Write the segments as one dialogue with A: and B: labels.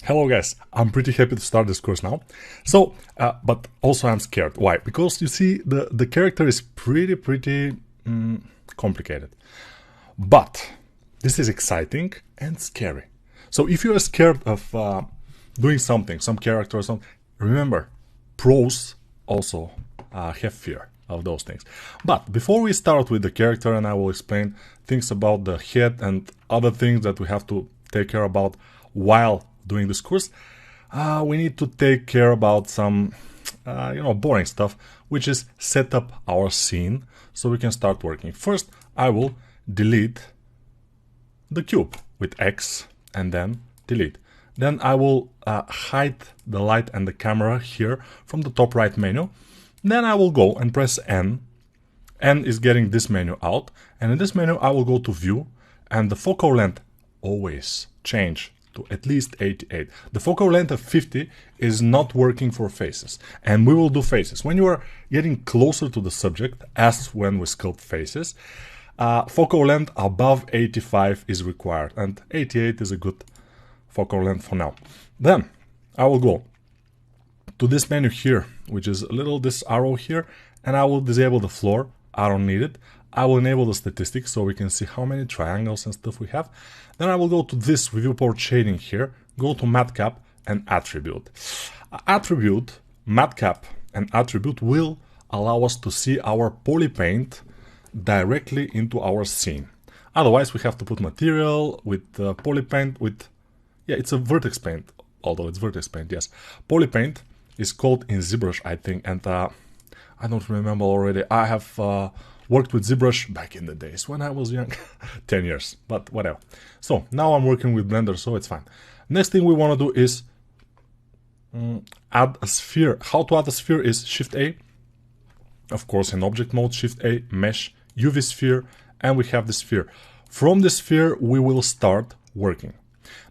A: Hello guys, I'm pretty happy to start this course now. But also I'm scared. Why? Because you see, the character is pretty complicated. But this is exciting and scary. So if you are scared of doing something, some character or something, remember, pros also have fear of those things. But before we start with the character, and I will explain things about the head and other things that we have to take care about while doing this course, we need to take care about some boring stuff, which is set up our scene so we can start working. First, I will delete the cube with X and then delete. Then I will hide the light and the camera here from the top right menu. Then I will go and press N. N is getting this menu out, and in this menu I will go to view, and the focal length always change to at least 88. The focal length of 50 is not working for faces, and we will do faces. When you are getting closer to the subject, as when we sculpt faces, focal length above 85 is required, and 88 is a good focal length for now. Then I will go to this menu here, which is this arrow here, and I will disable the floor. I don't need it. I will enable the statistics so we can see how many triangles and stuff we have. Then I will go to this viewport shading here, go to matcap and attribute. Attribute, matcap and attribute will allow us to see our polypaint directly into our scene. Otherwise we have to put material with polypaint with, it's a vertex paint, although it's vertex paint, yes. Polypaint is called in ZBrush, I think, and I don't remember already. I have worked with ZBrush back in the days when I was young, 10 years, but whatever. So now I'm working with Blender, so it's fine. Next thing we want to do is add a sphere. How to add a sphere is Shift A, of course in object mode, Shift A, mesh, UV sphere, and we have the sphere. From the sphere we will start working.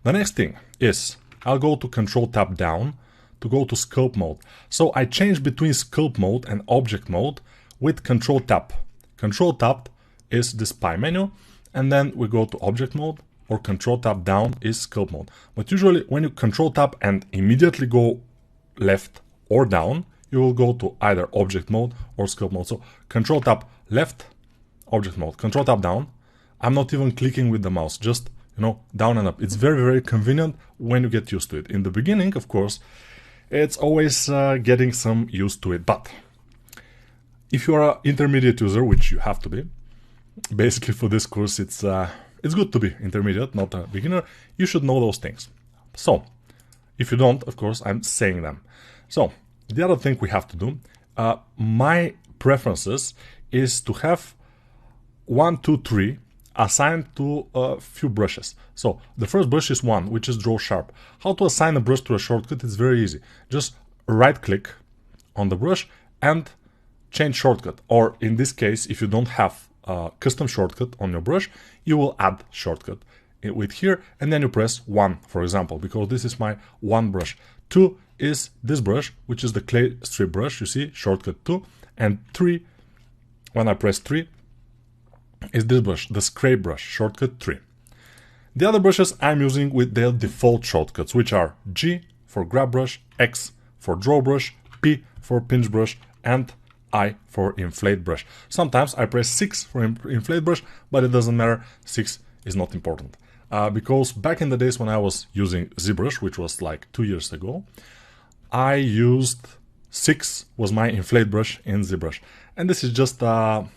A: The next thing is I'll go to Control Tab down to go to sculpt mode. So I change between sculpt mode and object mode with Control Tab. Control Tab is the spy menu, and then we go to object mode, or Control Tab down is sculpt mode. But usually when you Control Tab and immediately go left or down, you will go to either object mode or sculpt mode. So Control Tab left, object mode, Control Tab down. I'm not even clicking with the mouse, just down and up. It's very convenient when you get used to it. In the beginning, of course, it's always getting some used to it, but if you are an intermediate user, which you have to be, basically for this course it's good to be intermediate, not a beginner. You should know those things. So if you don't, of course, I'm saying them. So the other thing we have to do, my preferences is to have 1, 2, 3 assigned to a few brushes. So the first brush is 1, which is draw sharp. How to assign a brush to a shortcut? It's very easy. Just right click on the brush and change shortcut, or in this case, if you don't have a custom shortcut on your brush, you will add shortcut with here, and then you press 1, for example, because this is my 1 brush. 2 is this brush, which is the clay strip brush, you see, shortcut 2, and 3, when I press 3, is this brush, the scrape brush, shortcut 3. The other brushes I'm using with their default shortcuts, which are G for grab brush, X for draw brush, P for pinch brush, and I for inflate brush. Sometimes I press 6 for inflate brush, but it doesn't matter, 6 is not important. Because back in the days when I was using ZBrush, which was like 2 years ago, I used 6 was my inflate brush in ZBrush. And this is just a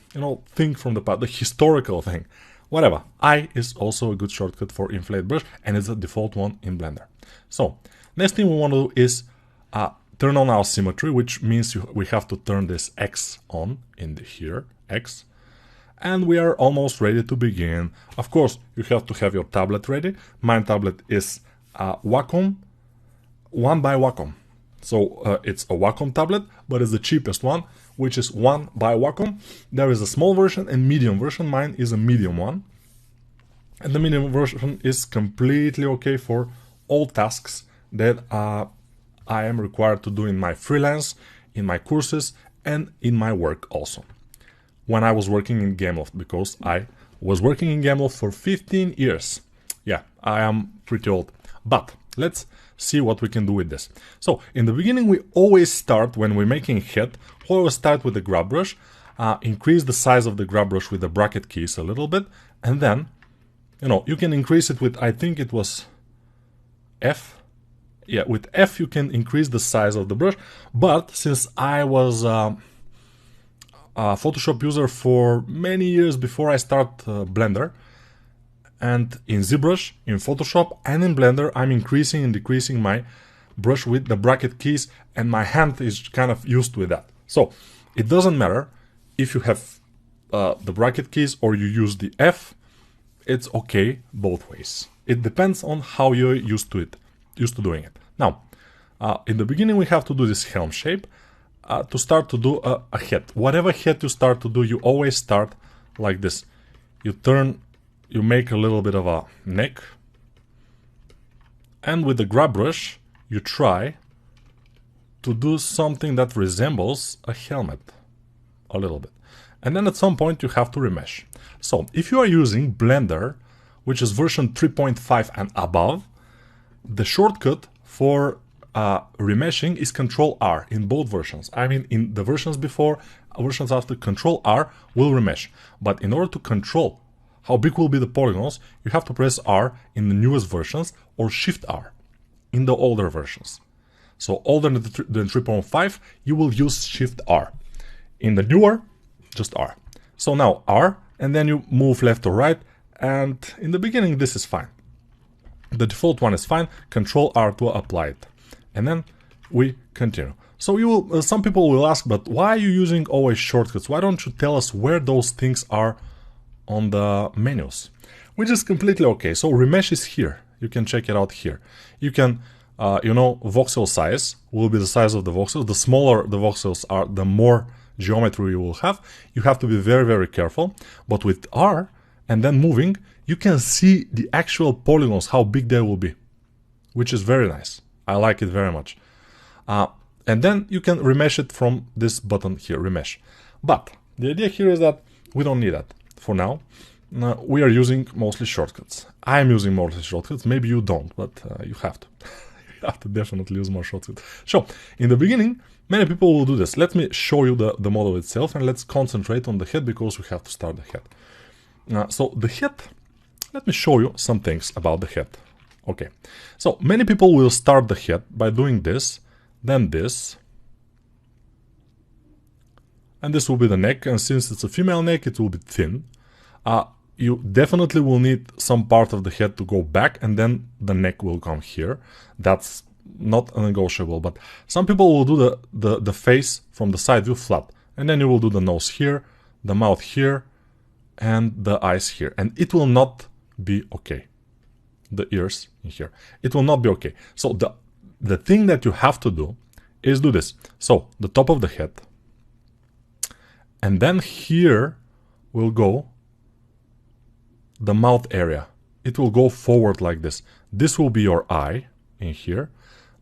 A: thing from the past, the historical thing. Whatever, I is also a good shortcut for inflate brush, and it's the default one in Blender. So next thing we want to do is turn on our symmetry, which means we have to turn this X on in here, X, and we are almost ready to begin. Of course, you have to have your tablet ready. My tablet is Wacom 1x Wacom. So it's a Wacom tablet, but it's the cheapest one, which is 1x Wacom. There is a small version and medium version. Mine is a medium one. And the medium version is completely okay for all tasks that I am required to do in my freelance, in my courses, and in my work also. When I was working in Gameloft, because I was working in Gameloft for 15 years. Yeah, I am pretty old. But Let's see what we can do with this. So in the beginning, we always start, when we're making head, we always start with the grab brush, increase the size of the grab brush with the bracket keys a little bit, and then, you can increase it with, I think it was F. Yeah, with F you can increase the size of the brush, but since I was a Photoshop user for many years before I start Blender, and in ZBrush, in Photoshop, and in Blender, I'm increasing and decreasing my brush with the bracket keys, and my hand is kind of used with that. So it doesn't matter if you have the bracket keys or you use the F. It's okay both ways. It depends on how you're used to doing it. Now, in the beginning, we have to do this helm shape to start to do a head. Whatever head you start to do, you always start like this. You make a little bit of a neck, and with the grab brush, you try to do something that resembles a helmet a little bit. And then at some point you have to remesh. So if you are using Blender, which is version 3.5 and above, the shortcut for remeshing is Control R in both versions. I mean, in the versions before, versions after, Control R will remesh. But in order to control how big will be the polygons, you have to press R in the newest versions or Shift R in the older versions. So older than 3.5, you will use Shift R. In the newer, just R. So now R, and then you move left or right, and in the beginning this is fine. The default one is fine, Control R to apply it. And then we continue. So some people will ask, but why are you using always shortcuts? Why don't you tell us where those things are on the menus? Which is completely okay. So remesh is here. You can check it out here. You can, voxel size will be the size of the voxels. The smaller the voxels are, the more geometry you will have. You have to be very, very careful. But with R and then moving, you can see the actual polygons, how big they will be, which is very nice. I like it very much. And then you can remesh it from this button here, remesh. But the idea here is that we don't need that for now. We are using mostly shortcuts. I'm using mostly shortcuts. Maybe you don't, but you have to. You have to definitely use more shortcuts. So in the beginning, many people will do this. Let me show you the model itself, and let's concentrate on the head because we have to start the head. So the head, let me show you some things about the head. Okay, so many people will start the head by doing this, then this, and this will be the neck, and since it's a female neck, it will be thin. You definitely will need some part of the head to go back, and then the neck will come here. That's not negotiable, but some people will do the face from the side view flat, and then you will do the nose here, the mouth here, and the eyes here, and it will not be okay. The ears in here, it will not be okay. So the thing that you have to do is do this. So the top of the head, and then here will go the mouth area. It will go forward like this. This will be your eye in here.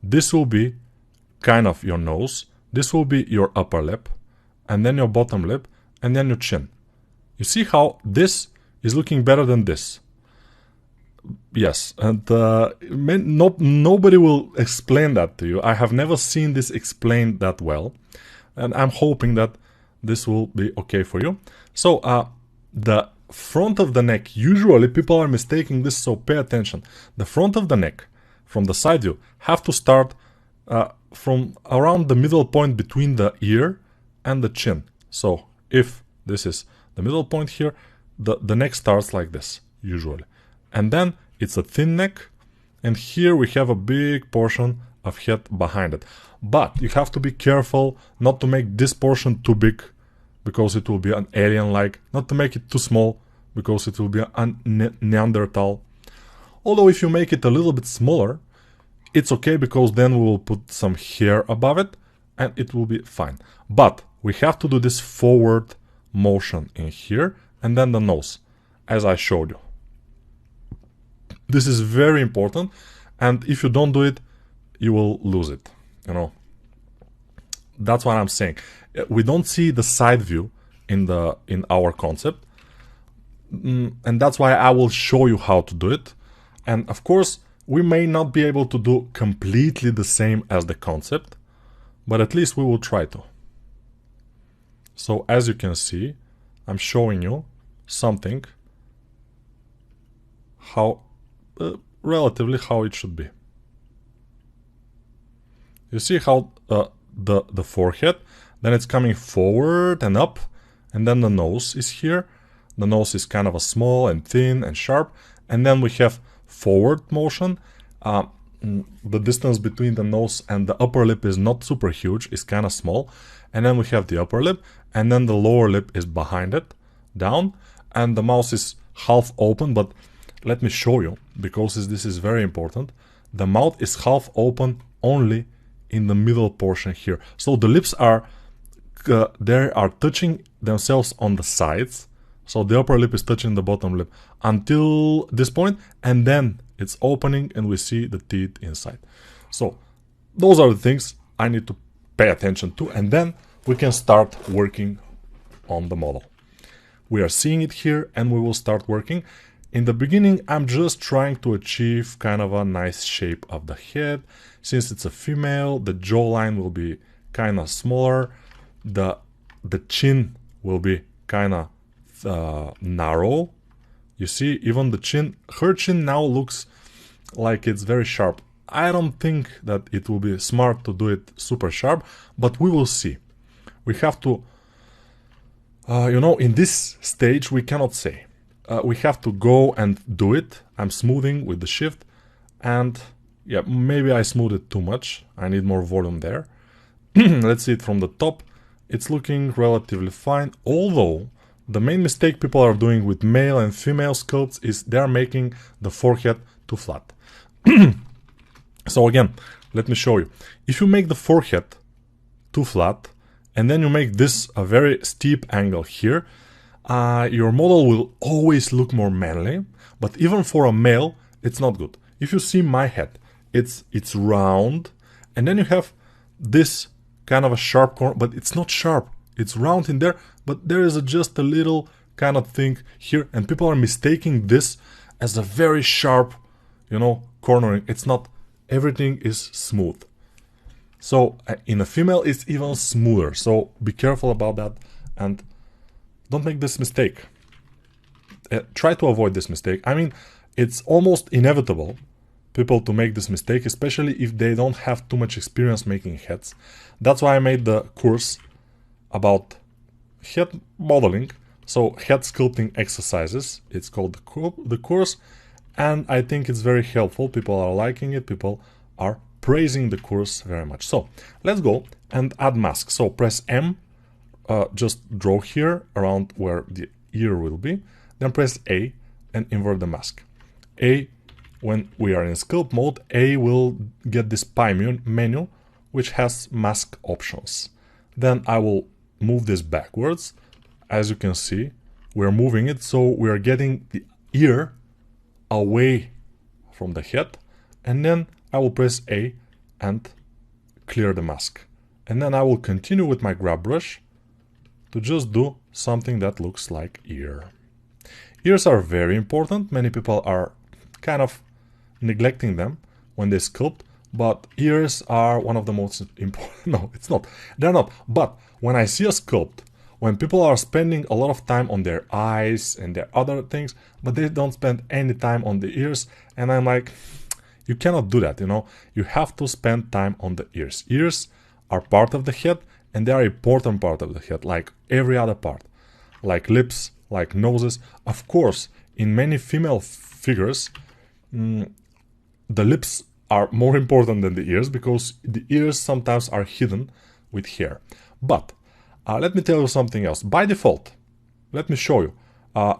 A: This will be kind of your nose. This will be your upper lip, and then your bottom lip, and then your chin. You see how this is looking better than this? Yes, and nobody will explain that to you. I have never seen this explained that well, and I'm hoping that this will be okay for you. So the front of the neck, usually people are mistaking this, so pay attention. The front of the neck from the side view have to start from around the middle point between the ear and the chin. So if this is the middle point here, the neck starts like this usually. And then it's a thin neck, and here we have a big portion of head behind it. But you have to be careful not to make this portion too big, because it will be an alien-like, not to make it too small, because it will be a Neanderthal. Although if you make it a little bit smaller, it's okay, because then we will put some hair above it, and it will be fine. But we have to do this forward motion in here, and then the nose, as I showed you. This is very important, and if you don't do it, you will lose it, That's what I'm saying. We don't see the side view in our concept, and that's why I will show you how to do it. And of course, we may not be able to do completely the same as the concept, but at least we will try to. So as you can see, I'm showing you something how relatively how it should be. You see how the forehead, then it's coming forward and up, and then the nose is here. The nose is kind of a small and thin and sharp, and then we have forward motion. The distance between the nose and the upper lip is not super huge, it's kind of small. And then we have the upper lip, and then the lower lip is behind it, down, and the mouth is half open. But let me show you, because this is very important. The mouth is half open only in the middle portion here. So the lips are they are touching themselves on the sides. So the upper lip is touching the bottom lip until this point, and then it's opening and we see the teeth inside. So those are the things I need to pay attention to, and then we can start working on the model. We are seeing it here and we will start working. In the beginning, I'm just trying to achieve kind of a nice shape of the head. Since it's a female, the jawline will be kind of smaller. The chin will be kind of narrow. You see, even the chin, her chin now looks like it's very sharp. I don't think that it will be smart to do it super sharp, but we will see. We have to, in this stage, we cannot say. We have to go and do it. I'm smoothing with the shift, and yeah, maybe I smooth it too much. I need more volume there. Let's see it from the top. It's looking relatively fine, although the main mistake people are doing with male and female sculpts is they are making the forehead too flat. So again, let me show you. If you make the forehead too flat, and then you make this a very steep angle here, your model will always look more manly, but even for a male, it's not good. If you see my head, it's round, and then you have this kind of a sharp corner, but it's not sharp. It's round in there, but there is just a little kind of thing here, and people are mistaking this as a very sharp, cornering. It's not. Everything is smooth. So in a female, it's even smoother. So be careful about that, and don't make this mistake. Try to avoid this mistake. I mean, it's almost inevitable people to make this mistake, especially if they don't have too much experience making heads. That's why I made the course about head modeling, so head sculpting exercises. It's called the course, and I think it's very helpful. People are liking it, people are praising the course very much. So let's go and add mask. So press M, just draw here around where the ear will be, then press A and invert the mask. A, when we are in sculpt mode, A will get this pie menu which has mask options. Then I will move this backwards. As you can see, we're moving it, so we are getting the ear away from the head, and then I will press A and clear the mask. And then I will continue with my grab brush to just do something that looks like ear. Ears are very important. Many people are kind of neglecting them when they sculpt, but ears are one of the most important. No, it's not. They're not. But when I see a sculpt, when people are spending a lot of time on their eyes and their other things, but they don't spend any time on the ears, and I'm like, you cannot do that, You have to spend time on the ears. Ears are part of the head, and they are an important part of the head, like every other part. Like lips, like noses. Of course, in many female figures, the lips are more important than the ears, because the ears sometimes are hidden with hair. But let me tell you something else. By default, let me show you.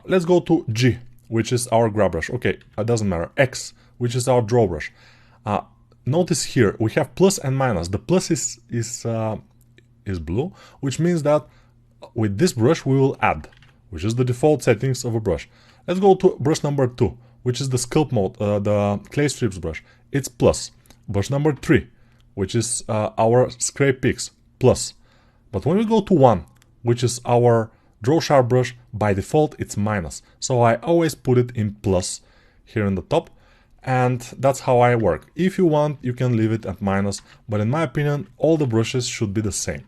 A: Let's go to G, which is our grab brush. Okay, it doesn't matter. X, which is our draw brush. Notice here we have plus and minus. The plus is blue, which means that with this brush we will add, which is the default settings of a brush. Let's go to brush number 2, which is the sculpt mode, the clay strips brush. It's plus. Brush number 3, which is our scrape peaks, plus. But when we go to 1, which is our draw sharp brush, by default it's minus. So I always put it in plus here in the top. and that's how I work. If you want, you can leave it at minus, but in my opinion, all the brushes should be the same.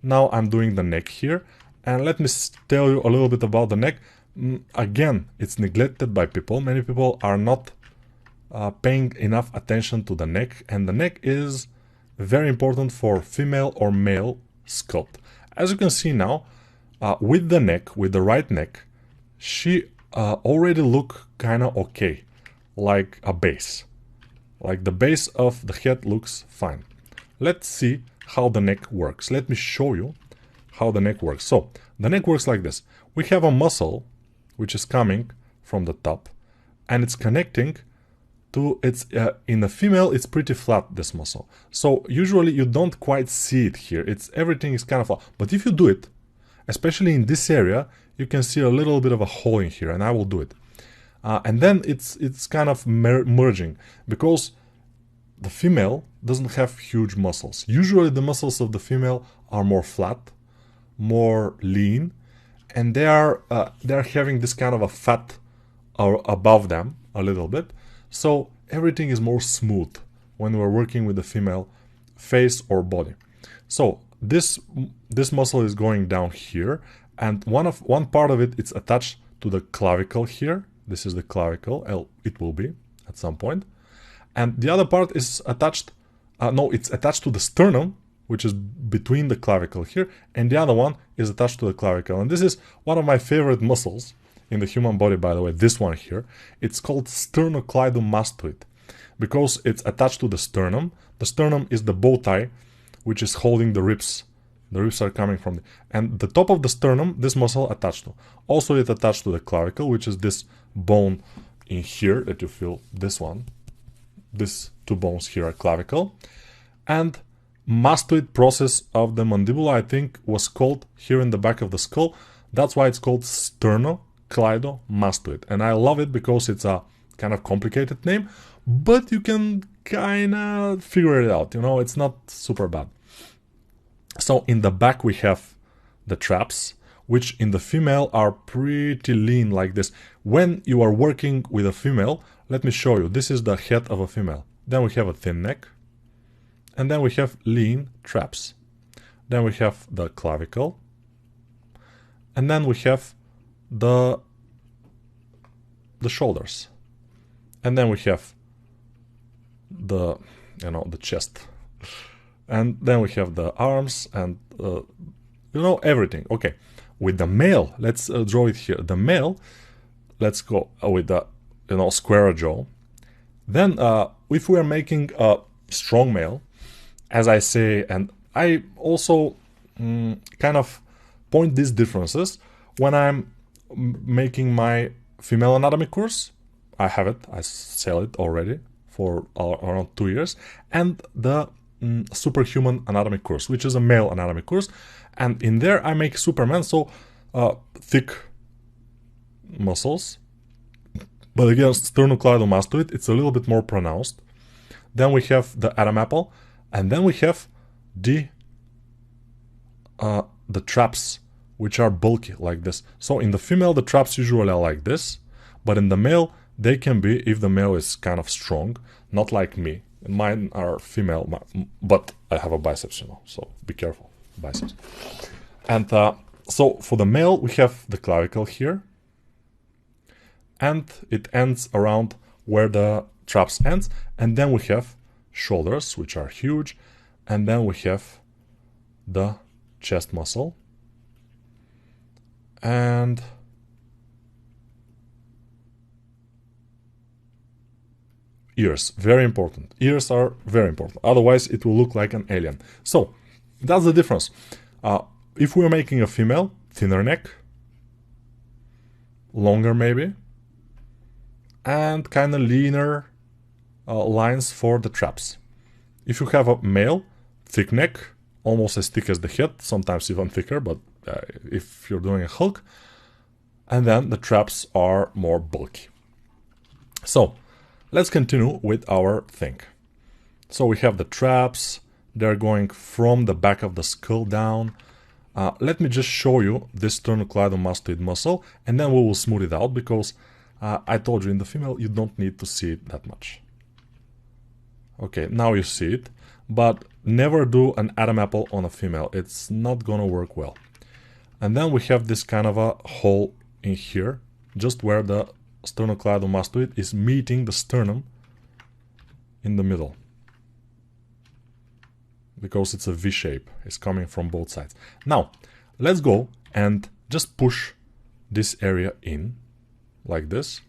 A: Now I'm doing the neck here, and let me tell you a little bit about the neck. Again, it's neglected by people. Many people are not paying enough attention to the neck, and the neck is very important for female or male sculpt. As you can see now, with the neck, with the right neck, she already look kind of okay, like a base. Like the base of the head looks fine. Let's see how the neck works. Let me show you how the neck works. So the neck works like this. We have a muscle which is coming from the top, and it's connecting to its in the female. It's pretty flat, this muscle, so usually you don't quite see it here. Everything is kind of flat, but if you do it, especially in this area, you can see a little bit of a hole in here, and I will do it. And then it's kind of merging, because the female doesn't have huge muscles. Usually the muscles of the female are more flat, more lean, and they're having this kind of a fat above them a little bit. So everything is more smooth when we're working with the female face or body. So this muscle is going down here, and one part of it is attached to the clavicle here. This is the clavicle. It will be at some point, and the other part is attached. It's attached to the sternum, which is between the clavicle here, and the other one is attached to the clavicle. And this is one of my favorite muscles in the human body, by the way. This one here, it's called sternocleidomastoid, because it's attached to the sternum. The sternum is the bow tie, which is holding the ribs. The ribs are coming from and the top of the sternum, this muscle attached to. Also, it's attached to the clavicle, which is this bone in here that you feel. This one, these two bones here are clavicle. And mastoid process of the mandibula, I think, was called here in the back of the skull. That's why it's called sternocleidomastoid, and I love it because it's a kind of complicated name, but you can kind of figure it out. You know, it's not super bad. So in the back we have the traps, which in the female are pretty lean like this. When you are working with a female, let me show you. This is the head of a female. Then we have a thin neck, and then we have lean traps. Then we have the clavicle, and then we have the shoulders, and then we have the chest, and then we have the arms, and everything. Okay, with the male, let's draw it here. The male, let's go with the square jaw. Then if we are making a strong male, as I say, and I also kind of point these differences when I'm making my female anatomy course. I have it, I sell it already for around 2 years, and the superhuman anatomy course, which is a male anatomy course, and in there I make Superman, so thick muscles, but again, sternocleidomastoid, it's a little bit more pronounced. Then we have the Adam apple, and then we have the traps, which are bulky like this. So in the female, the traps usually are like this, but in the male, they can be, if the male is kind of strong, not like me. Mine are female, but I have a biceps, so be careful, biceps. And so for the male, we have the clavicle here, and it ends around where the traps ends, and then we have shoulders, which are huge, and then we have the chest muscle, and ears, very important. Ears are very important, otherwise it will look like an alien. So that's the difference. If we're making a female, thinner neck, longer maybe, and kind of leaner lines for the traps. If you have a male, thick neck, almost as thick as the head, sometimes even thicker, but if you're doing a Hulk, and then the traps are more bulky. So let's continue with our thing. So we have the traps, they're going from the back of the skull down. Let me just show you this sternocleidomastoid muscle, and then we will smooth it out, because I told you in the female you don't need to see it that much. Okay, now you see it, but never do an Adam apple on a female. It's not gonna work well. And then we have this kind of a hole in here, just where the sternocleidomastoid is meeting the sternum in the middle. Because it's a V shape, it's coming from both sides. Now, let's go and just push this area in, like this.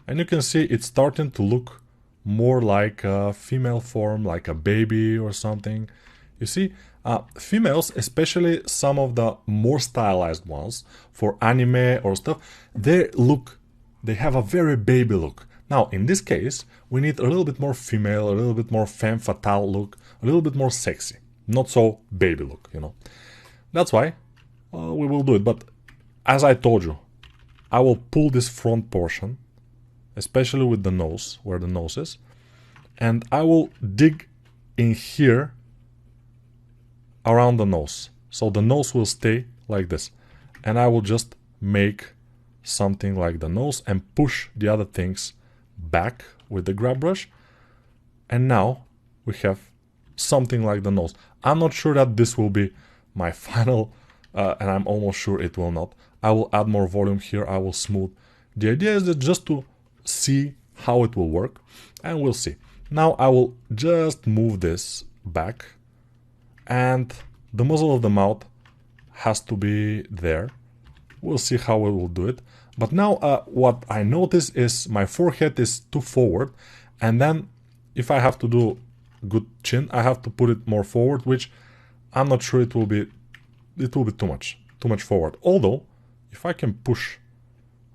A: And you can see it's starting to look more like a female form, like a baby or something. You see, females, especially some of the more stylized ones for anime or stuff, they have a very baby look. Now, in this case, we need a little bit more female, a little bit more femme fatale look, a little bit more sexy, not so baby look, you know. That's why we will do it. But as I told you, I will pull this front portion, especially with the nose, where the nose is, and I will dig in here around the nose. So the nose will stay like this. And I will just make something like the nose and push the other things back with the grab brush. And now we have something like the nose. I'm not sure that this will be my final, and I'm almost sure it will not. I will add more volume here, I will smooth. The idea is that just to see how it will work, and we'll see. Now I will just move this back, and the muzzle of the mouth has to be there. We'll see how we will do it. But now what I notice is my forehead is too forward, and then if I have to do good chin, I have to put it more forward, which I'm not sure it will be too much forward. Although if I can push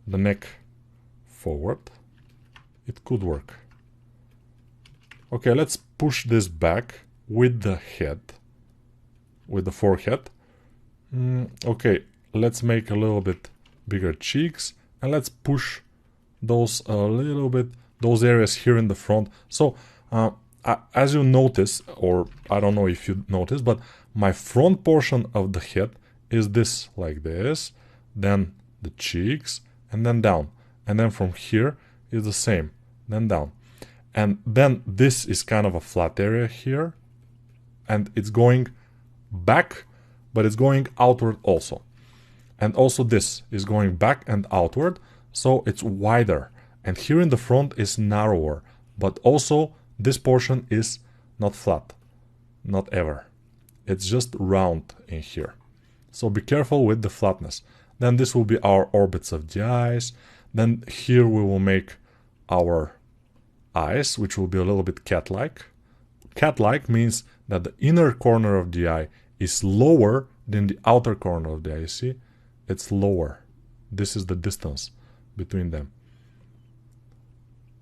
A: the neck forward, it could work. Okay, let's push this back with the head, with the forehead. Okay, let's make a little bit bigger cheeks, and let's push those a little bit, those areas here in the front. So as you notice, or I don't know if you notice, but my front portion of the head is this, like this, then the cheeks, and then down, and then from here is the same, then down, and then this is kind of a flat area here, and it's going back, but it's going outward also. And also this is going back and outward, so it's wider. And here in the front is narrower, but also this portion is not flat, not ever. It's just round in here. So be careful with the flatness. Then this will be our orbits of the eyes. Then here we will make our eyes, which will be a little bit cat-like. Cat-like means that the inner corner of the eye is lower than the outer corner of the eye. You see? It's lower. This is the distance between them.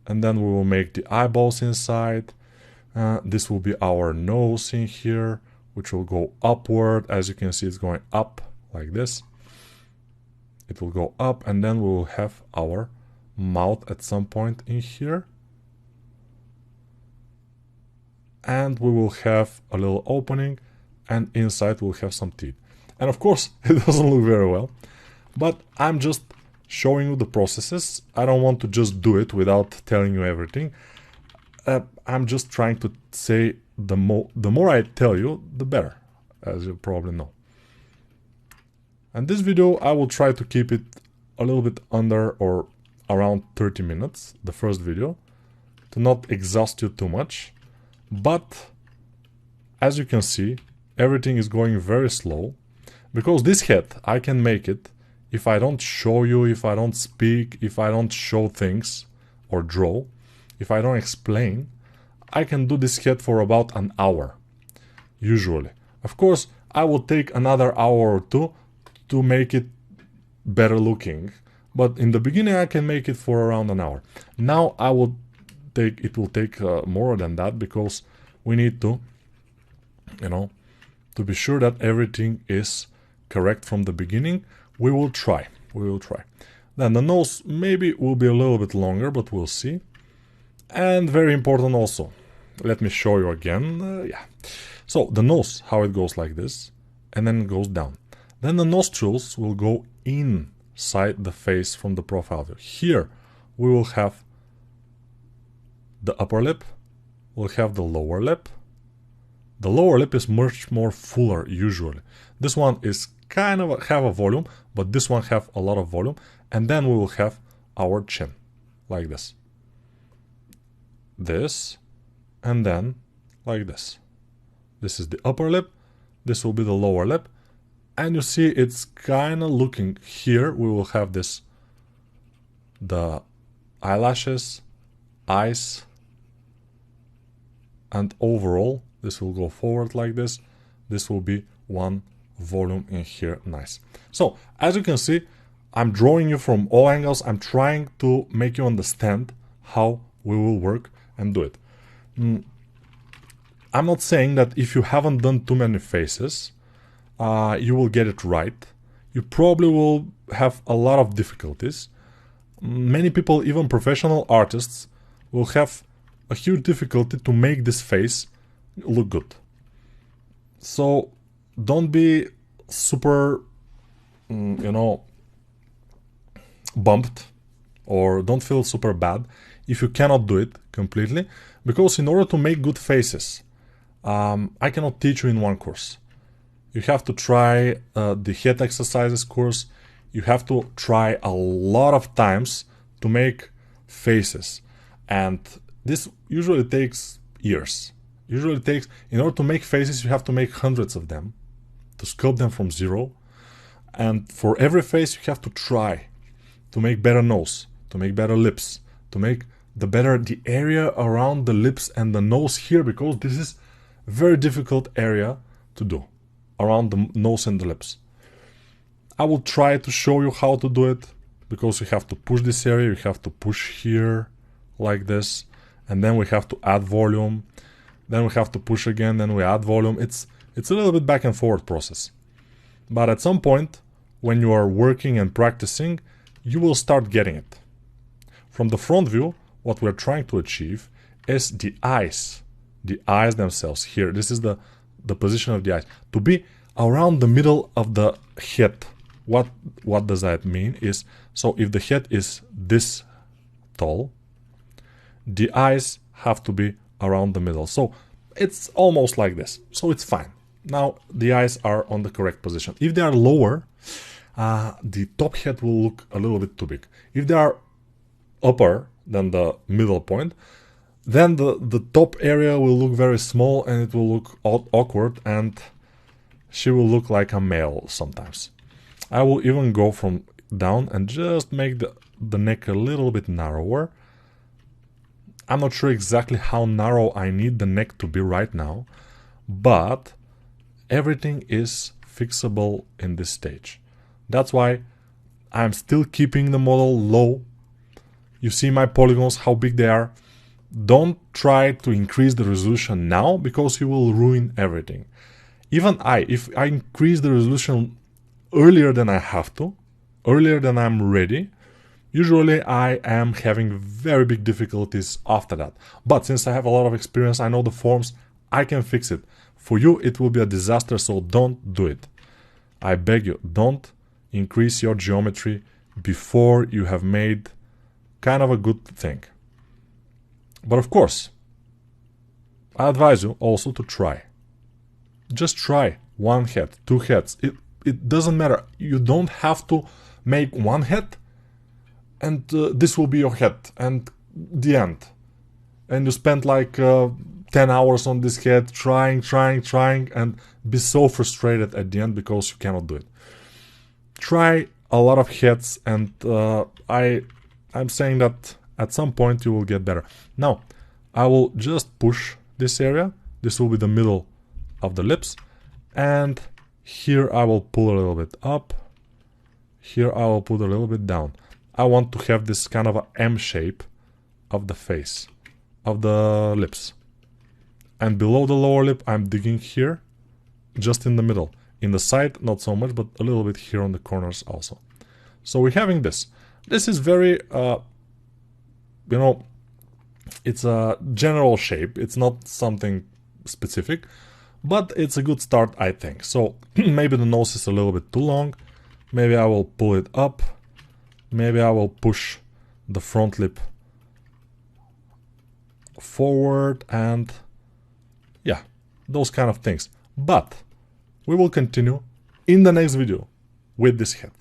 A: And then we will make the eyeballs inside. This will be our nose in here, which will go upward. As you can see, it's going up like this. It will go up, and then we will have our mouth at some point in here. And we will have a little opening, and inside we'll have some teeth. And of course, it doesn't look very well, but I'm just showing you the processes. I don't want to just do it without telling you everything. I'm just trying to say the more I tell you, the better, as you probably know. And this video, I will try to keep it a little bit under or around 30 minutes, the first video, to not exhaust you too much. But as you can see, everything is going very slow, because this head, I can make it if I don't show you, if I don't speak, if I don't show things or draw, if I don't explain. I can do this head for about an hour, usually. Of course, I will take another hour or two to make it better looking, but in the beginning I can make it for around an hour. Now it will take more than that, because we need to, to be sure that everything is correct from the beginning. We will try. Then the nose maybe will be a little bit longer, but we'll see. And very important also, let me show you again. So the nose, how it goes like this, and then it goes down. Then the nostrils will go inside the face from the profile view. Here we will have the upper lip, we'll have the lower lip. The lower lip is much more fuller usually. This one is kind of have a volume, but this one have a lot of volume. And then we will have our chin, like this. This, and then like this. This is the upper lip, this will be the lower lip. And you see it's kind of looking here, we will have this, the eyelashes, eyes, and overall, this will go forward like this. This will be one volume in here, nice. So, as you can see, I'm drawing you from all angles. I'm trying to make you understand how we will work and do it. I'm not saying that if you haven't done too many faces, you will get it right. You probably will have a lot of difficulties. Many people, even professional artists, will have a huge difficulty to make this face look good. So don't be super, bumped, or don't feel super bad if you cannot do it completely, because in order to make good faces, I cannot teach you in one course. You have to try the head exercises course. You have to try a lot of times to make faces, and this usually takes years. Usually takes, in order to make faces, you have to make hundreds of them, to sculpt them from zero. And for every face, you have to try to make better nose, to make better lips, to make the area around the lips and the nose here, because this is a very difficult area to do, around the nose and the lips. I will try to show you how to do it, because you have to push this area, you have to push here, like this, and then we have to add volume, then we have to push again, then we add volume. It's a little bit back and forth process. But at some point, when you are working and practicing, you will start getting it. From the front view, what we're trying to achieve is the eyes themselves here. This is the position of the eyes. To be around the middle of the head. What does that mean? Is, so if the head is this tall, the eyes have to be around the middle. So it's almost like this. So it's fine. Now the eyes are on the correct position. If they are lower, the top head will look a little bit too big. If they are upper than the middle point, then the top area will look very small and it will look awkward, and she will look like a male sometimes. I will even go from down and just make the neck a little bit narrower. I'm not sure exactly how narrow I need the neck to be right now, but everything is fixable in this stage. That's why I'm still keeping the model low. You see my polygons, how big they are. Don't try to increase the resolution now, because you will ruin everything. Even if I increase the resolution earlier than I have to, earlier than I'm ready, usually I am having very big difficulties after that. But since I have a lot of experience, I know the forms, I can fix it. For you, it will be a disaster, so don't do it. I beg you, don't increase your geometry before you have made kind of a good thing. But of course, I advise you also to try. Just try one head, two heads. It doesn't matter. You don't have to make one head and this will be your head and the end. And you spend like 10 hours on this head trying and be so frustrated at the end because you cannot do it. Try a lot of heads, and I'm saying that at some point you will get better. Now, I will just push this area. This will be the middle of the lips. And here I will pull a little bit up. Here I will put a little bit down. I want to have this kind of a M shape of the face, of the lips. And below the lower lip, I'm digging here, just in the middle. In the side, not so much, but a little bit here on the corners also. So we're having this. This is very, it's a general shape. It's not something specific, but it's a good start, I think. So maybe the nose is a little bit too long. Maybe I will pull it up. Maybe I will push the front lip forward, and yeah, those kind of things. But we will continue in the next video with this head.